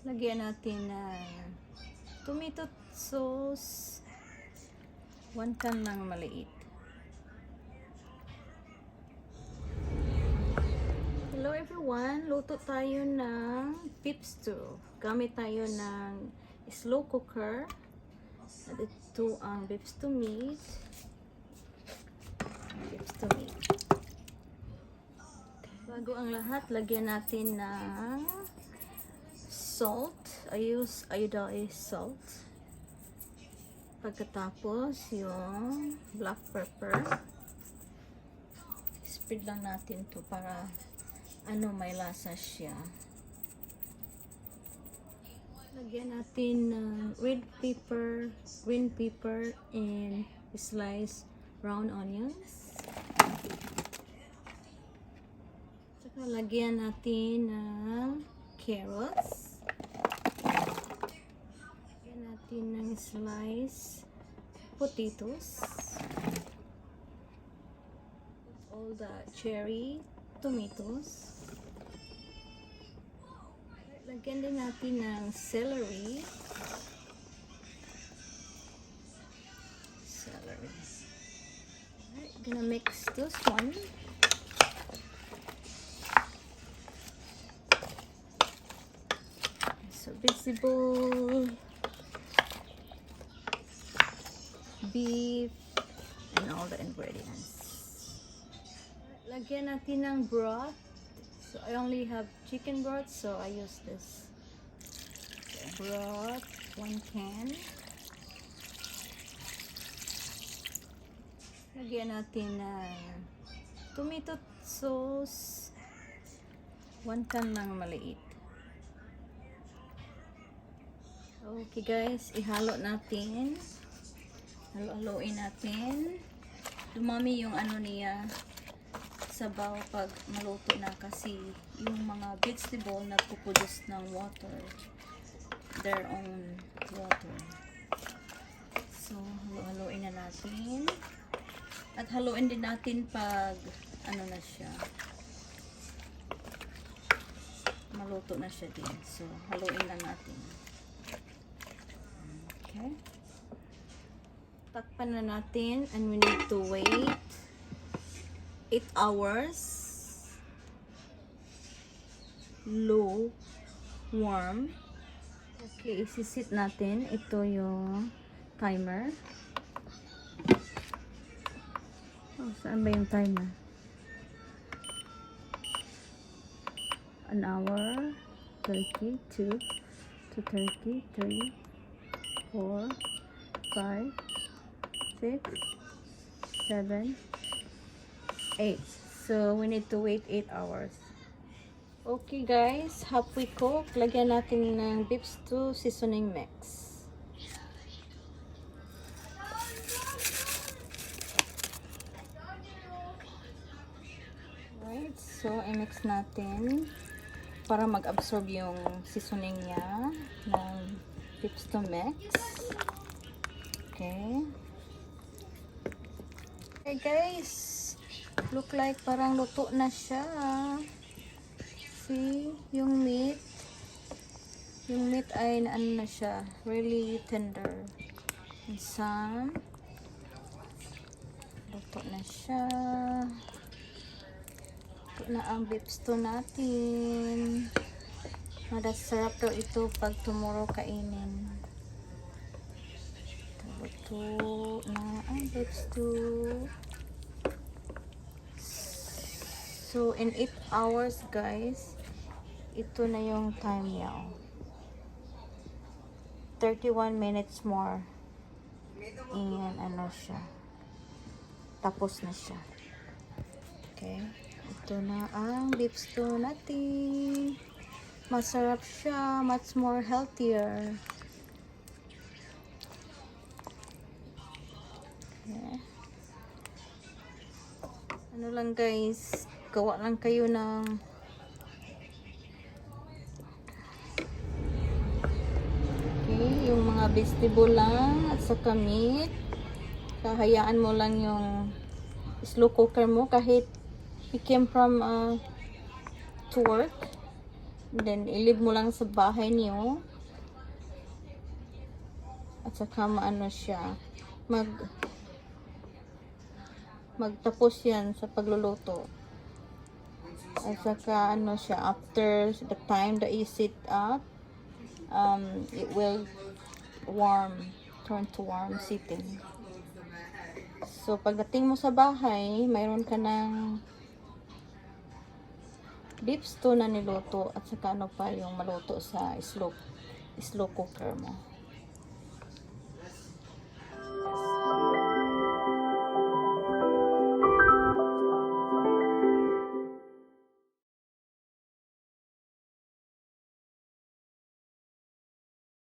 Lagyan natin ng tomato sauce. 1 can lang maliit. Hello everyone! Luto tayo ng beef stew. Gamit tayo ng slow cooker. At ito ang beef stew meat. Bago ang lahat, lagyan natin ng salt. I use iodized salt. Pagkatapos yung black pepper. Spread lang natin to para may lasa siya. Lagyan natin ng red pepper, green pepper, and sliced brown onions. Saka lagyan natin ng carrots. Lagyan natin ng sliced potatoes. All the cherry tomatoes. Lagyan din natin ng celery. Alright, gonna mix this one. So vegetable, beef, and all the ingredients. Lagyan natin ng broth. So I only have chicken broth, so I use this. So, broth, 1 can. Lagyan natin ng tomato sauce. 1 can lang maliit. Okay guys, ihalo natin. Halo-haloin natin. Dumami yung niya, sabaw pag maluto na, kasi yung mga vegetable nagpuproduce ng water, their own water. So halo-haloin na natin, at haluin din natin pag na siya, maluto na siya din. So haluin na natin. Okay, takpan na natin, and we need to wait 8 hours, low, warm. Okay, isisit natin. Ito yung timer. Saan ba yung timer? An hour, 32, to 33, 4, 5, 6, 7, 8. So we need to wait 8 hours. Okay guys, halfway cook. Lagyan natin ng beef stew seasoning mix. Right, so i-mix natin para mag-absorb yung seasoning niya ng beef stew mix. Okay. Okay guys, look like parang luto na siya. See, yung meat ay na siya, really tender. And some, luto na siya. Luto na ang beef stew natin. Madasarap daw ito pag tomorrow kainin. Luto na ang beef stew. So in 8 hours guys, ito na yung time niya. 31 minutes more. And siya, tapos na siya. Okay, ito na ang beef stew natin. Masarap siya, much more healthier. Okay. Lang guys, gawa lang kayo ng yung mga vegetable lang at saka meat. Kahayaan mo lang yung slow cooker mo kahit you came from to work. Then, ilib mo lang sa bahay niyo. At saka maano siya. Magtapos yan sa pagluluto. At saka ano siya, after the time that you sit up, it will turn to warm sitting. So, pagdating mo sa bahay, mayroon ka ng beef stew na niluto at saka ano pa yung maluto sa slow cooker mo.